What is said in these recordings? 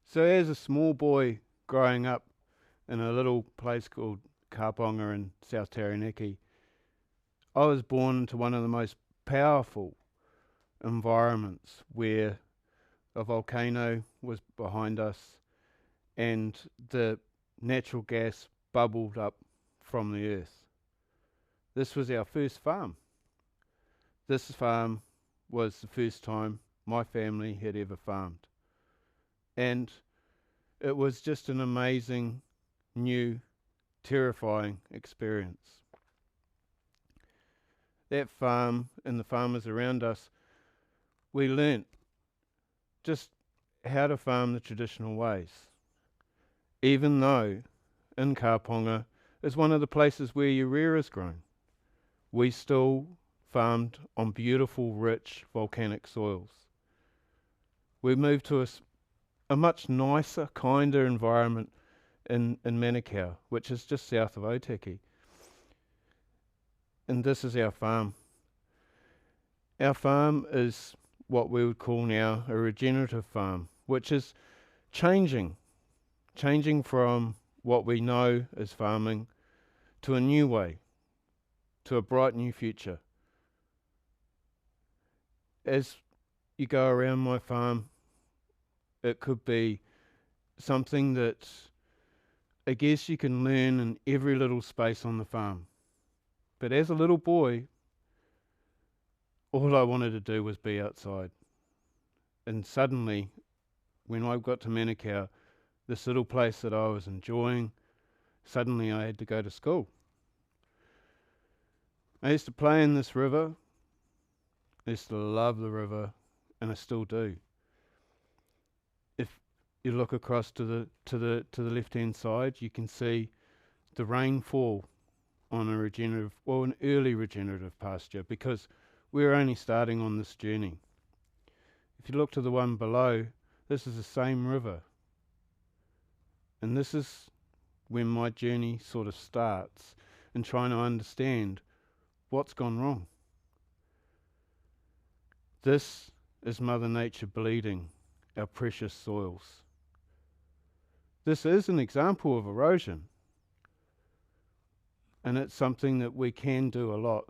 So as a small boy growing up in a little place called Kaponga in South Taranaki, I was born into one of the most powerful environments where a volcano was behind us and the natural gas bubbled up from the earth. This was our first farm. This farm was the first time my family had ever farmed. And it was just an amazing, new, terrifying experience. That farm and the farmers around us, we learnt just how to farm the traditional ways. Even though in Kaponga is one of the places where urea is grown, we still farmed on beautiful, rich volcanic soils. We moved to a much nicer, kinder environment in Manukau, which is just south of Otaki. And this is our farm. Our farm is what we would call now a regenerative farm, which is changing from what we know as farming to a new way, to a bright new future. As you go around my farm, it could be something that I guess you can learn in every little space on the farm. But as a little boy, all I wanted to do was be outside. And suddenly, when I got to Manukau, this little place that I was enjoying, suddenly I had to go to school. I used to play in this river. I used to love the river, and I still do. If you look across to the left-hand side, you can see the rainfall on a regenerative, or an early regenerative pasture, because we're only starting on this journey. If you look to the one below, this is the same river. And this is when my journey sort of starts in trying to understand what's gone wrong. This is Mother Nature bleeding our precious soils. This is an example of erosion, and it's something that we can do a lot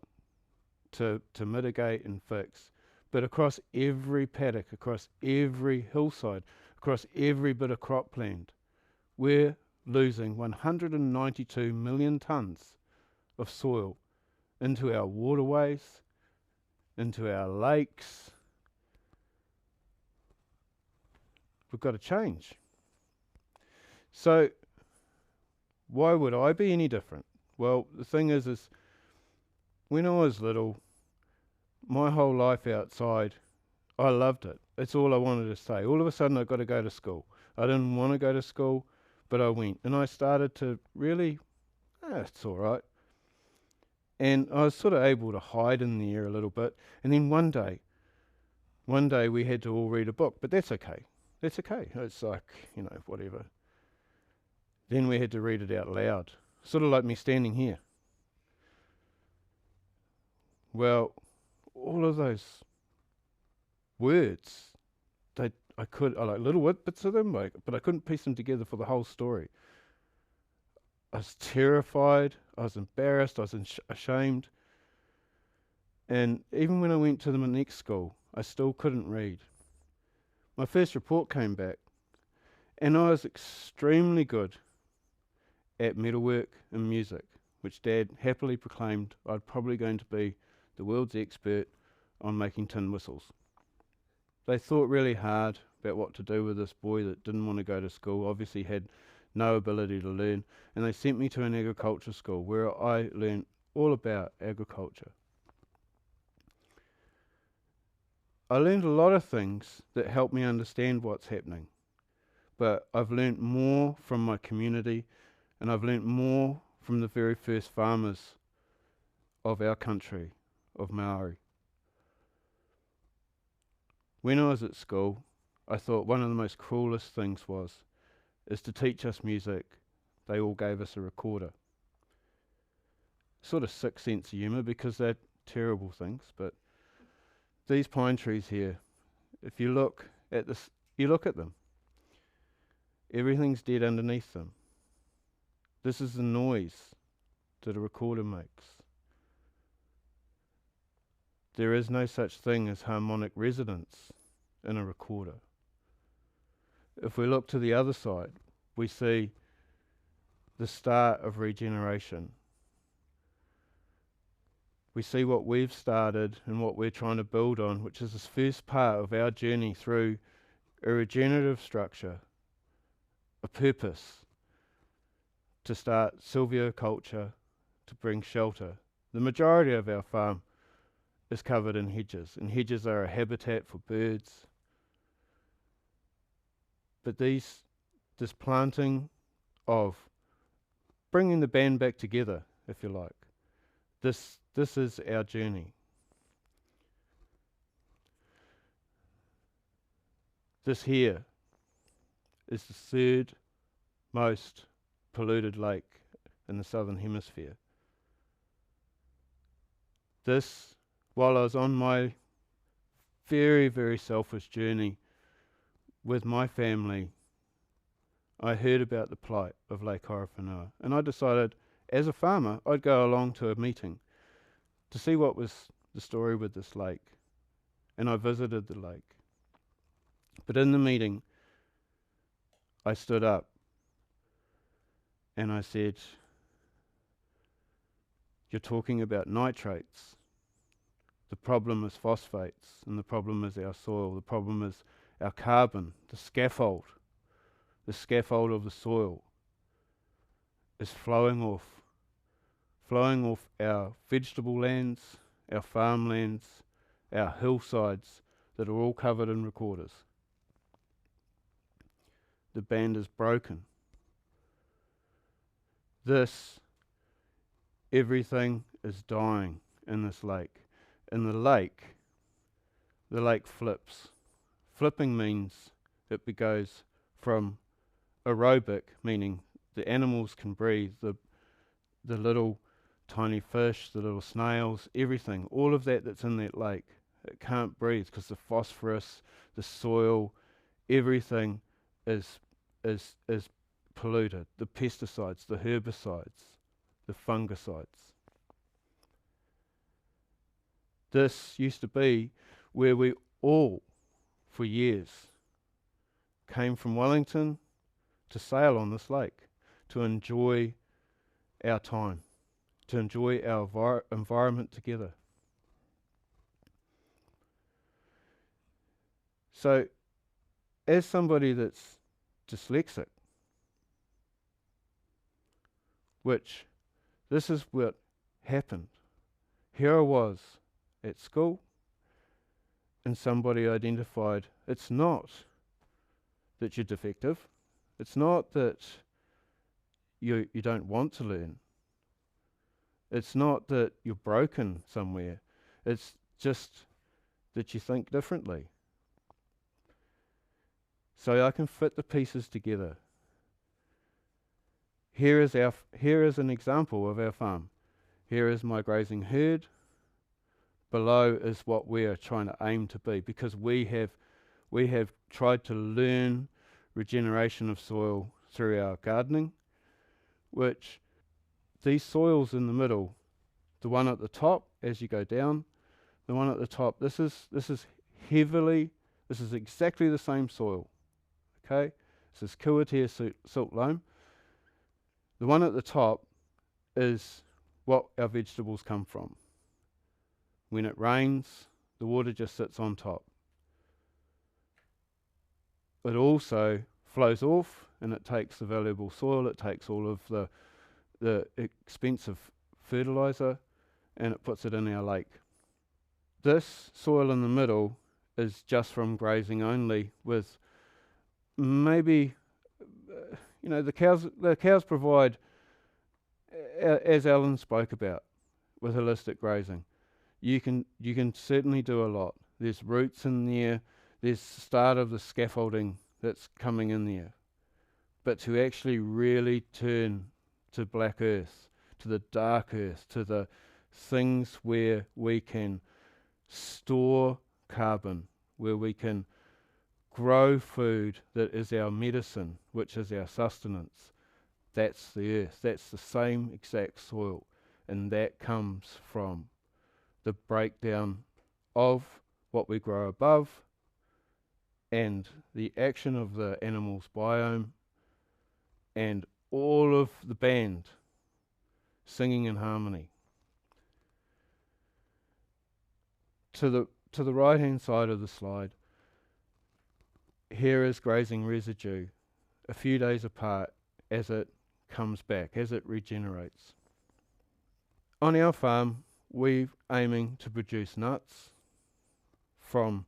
to mitigate and fix. But across every paddock, across every hillside, across every bit of cropland, we're losing 192 million tonnes of soil into our waterways, into our lakes. We've got to change. So why would I be any different? Well, the thing is when I was little, my whole life outside, I loved it. It's all I wanted to say. All of a sudden, I got to go to school. I didn't want to go to school, but I went. And I started to really, it's all right. And I was sort of able to hide in the air a little bit. And then one day we had to all read a book, but that's okay. That's okay. It's like, whatever. Then we had to read it out loud, sort of like me standing here. Well, all of those words, I like little bits of them, but I couldn't piece them together for the whole story. I was terrified, I was embarrassed, I was ashamed. And even when I went to the next school, I still couldn't read. My first report came back, and I was extremely good at metalwork and music, which Dad happily proclaimed I'd probably going to be the world's expert on making tin whistles. They thought really hard about what to do with this boy that didn't want to go to school, obviously had no ability to learn, and they sent me to an agriculture school where I learned all about agriculture. I learned a lot of things that helped me understand what's happening, but I've learned more from my community, and I've learned more from the very first farmers of our country, of Maori. When I was at school, I thought one of the most cruelest things is to teach us music. They all gave us a recorder. Sort of sick sense of humour, because they're terrible things, but these pine trees here, if you look at them, Everything's dead underneath them. This is the noise that a recorder makes. There is no such thing as harmonic resonance in a recorder. If we look to the other side, we see the start of regeneration. We see what we've started and what we're trying to build on, which is this first part of our journey through a regenerative structure, a purpose to start silviculture, to bring shelter. The majority of our farm is covered in hedges, and hedges are a habitat for birds. But this planting of bringing the band back together, if you like, this is our journey. This here is the third most polluted lake in the southern hemisphere. This, while I was on my very, very selfish journey with my family, I heard about the plight of Lake Horowhenua, and I decided, as a farmer, I'd go along to a meeting to see what was the story with this lake. And I visited the lake. But in the meeting, I stood up and I said, "You're talking about nitrates. The problem is phosphates, and the problem is our soil. The problem is our carbon, the scaffold of the soil is flowing off our vegetable lands, our farmlands, our hillsides that are all covered in recorders. The band is broken. Everything is dying in this lake. In the lake flips. Flipping means it goes from aerobic, meaning the animals can breathe, the little tiny fish, the little snails, everything, all of that's in that lake, it can't breathe because the phosphorus, the soil, everything is polluted. The pesticides, the herbicides, the fungicides. This used to be where we all, for years, came from Wellington to sail on this lake, to enjoy our time, to enjoy our environment together. So, as somebody that's dyslexic, which this is what happened. Here I was at school, and somebody identified, it's not that you're defective, it's not that you don't want to learn, it's not that you're broken somewhere, it's just that you think differently. So I can fit the pieces together. Here is an example of our farm. Here is my grazing herd. Below is what we are trying to aim to be, because we have tried to learn regeneration of soil through our gardening, which these soils in the middle, the one at the top as you go down, the one at the top, this is exactly the same soil. Okay? This is Kuatea silt loam. The one at the top is what our vegetables come from. When it rains, the water just sits on top. It also flows off, and it takes the valuable soil, it takes all of the expensive fertilizer, and it puts it in our lake. This soil in the middle is just from grazing only, with maybe the cows provide, as Alan spoke about, with holistic grazing. You can certainly do a lot. There's roots in there, there's the start of the scaffolding that's coming in there. But to actually really turn to black earth, to the dark earth, to the things where we can store carbon, where we can grow food that is our medicine, which is our sustenance. That's the earth. That's the same exact soil. And that comes from the breakdown of what we grow above and the action of the animal's biome and all of the band singing in harmony. To the right hand side of the slide, here is grazing residue a few days apart as it comes back, as it regenerates. On our farm, we're aiming to produce nuts from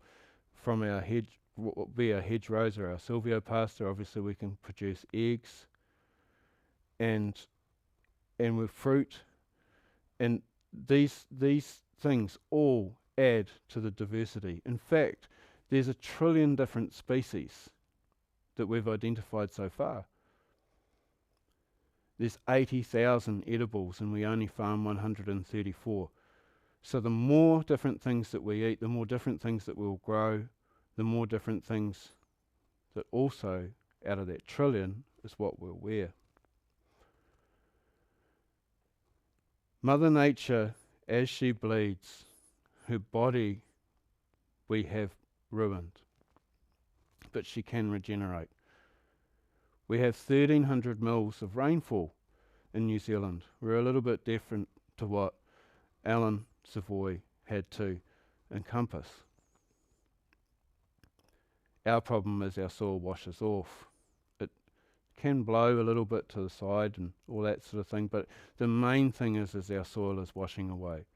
our hedge, what will be our hedgerows or our silvopasture. Obviously we can produce eggs and with fruit, and these things all add to the diversity. In fact, there's 1 trillion different species that we've identified so far. There's 80,000 edibles and we only farm 134. So the more different things that we eat, the more different things that we'll grow, the more different things that also, out of that 1 trillion, is what we'll wear. Mother Nature, as she bleeds, her body we have ruined, but she can regenerate. We have 1,300 mils of rainfall in New Zealand. We're a little bit different to what Alan Savoy had to encompass. Our problem is our soil washes off. It can blow a little bit to the side and all that sort of thing, but the main thing is our soil is washing away.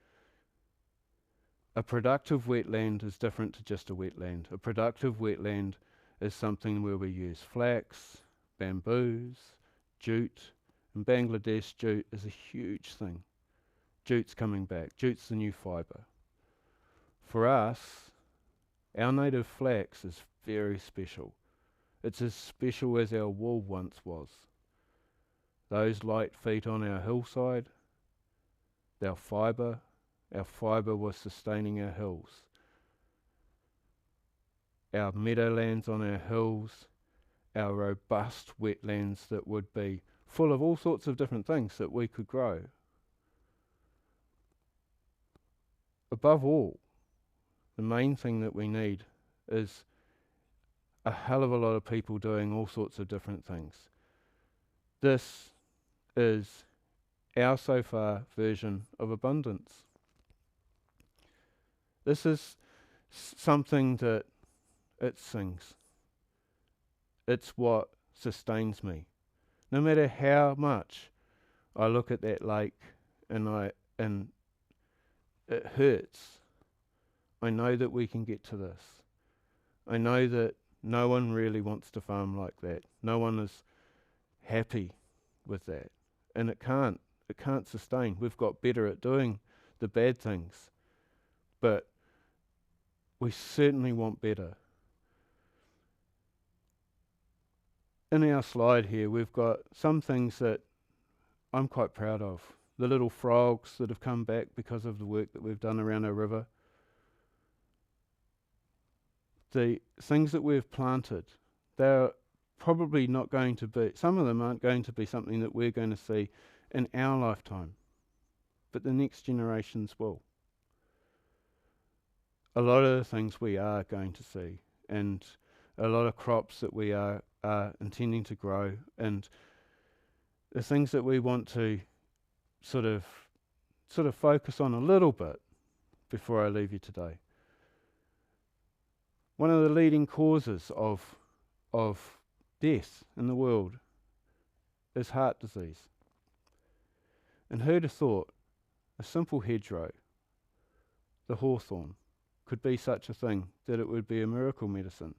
A productive wetland is different to just a wetland. A productive wetland is something where we use flax, bamboos, jute. In Bangladesh, jute is a huge thing. Jute's coming back. Jute's the new fibre. For us, our native flax is very special. It's as special as our wool once was. Those light feet on our hillside, our fibre was sustaining our hills. Our meadowlands on our hills, our robust wetlands that would be full of all sorts of different things that we could grow. Above all, the main thing that we need is a hell of a lot of people doing all sorts of different things. This is our so far version of abundance. This is something that it sings. It's what sustains me. No matter how much I look at that lake and it hurts, I know that we can get to this. I know that no one really wants to farm like that. No one is happy with that. And it can't sustain. We've got better at doing the bad things. But we certainly want better. In our slide here, we've got some things that I'm quite proud of. The little frogs that have come back because of the work that we've done around our river. The things that we've planted, they're probably not going to be, some of them aren't going to be something that we're going to see in our lifetime, but the next generations will. A lot of the things we are going to see, and a lot of crops that we are intending to grow, and the things that we want to sort of focus on a little bit before I leave you today. One of the leading causes of death in the world is heart disease. And who'd have thought a simple hedgerow, the hawthorn, could be such a thing that it would be a miracle medicine.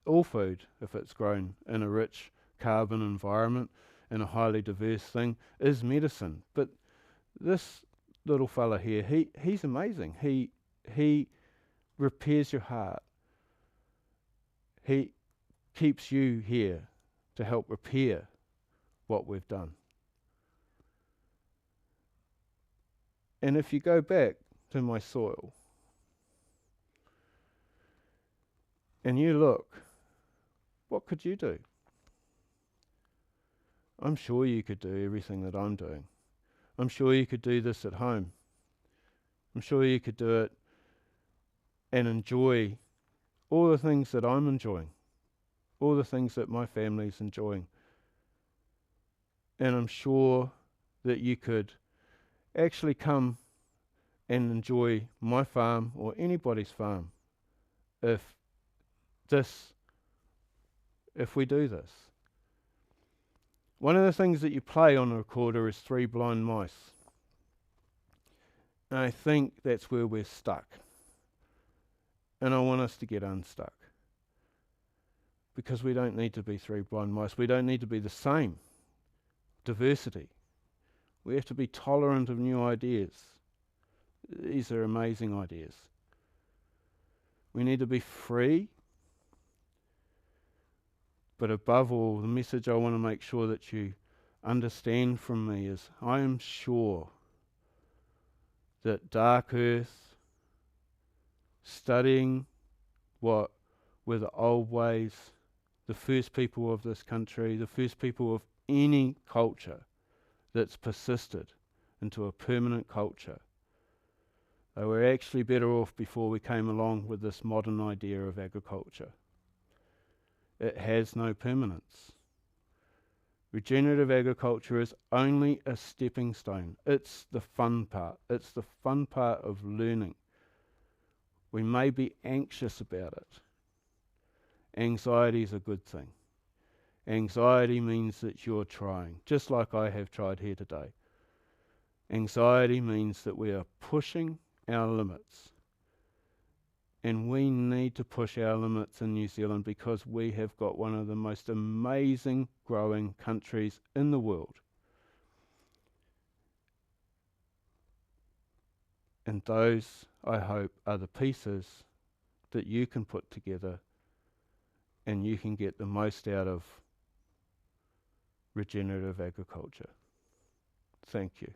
All food, if it's grown in a rich carbon environment, in a highly diverse thing, is medicine. But this little fella here, he's amazing. He repairs your heart. He keeps you here to help repair what we've done. And if you go back to my soil, and you look, what could you do? I'm sure you could do everything that I'm doing. I'm sure you could do this at home. I'm sure you could do it and enjoy all the things that I'm enjoying, all the things that my family's enjoying. And I'm sure that you could actually come and enjoy my farm or anybody's farm if we do this. One of the things that you play on a recorder is 3 blind mice. And I think that's where we're stuck. And I want us to get unstuck. Because we don't need to be 3 blind mice. We don't need to be the same. Diversity. We have to be tolerant of new ideas. These are amazing ideas. We need to be free. But above all, the message I want to make sure that you understand from me is I am sure that Dark Earth, studying what were the old ways, the first people of this country, the first people of any culture that's persisted into a permanent culture, they were actually better off before we came along with this modern idea of agriculture. It has no permanence. Regenerative agriculture is only a stepping stone. It's the fun part. It's the fun part of learning. We may be anxious about it. Anxiety is a good thing. Anxiety means that you're trying, just like I have tried here today. Anxiety means that we are pushing our limits. And we need to push our limits in New Zealand because we have got one of the most amazing growing countries in the world. And those, I hope, are the pieces that you can put together and you can get the most out of regenerative agriculture. Thank you.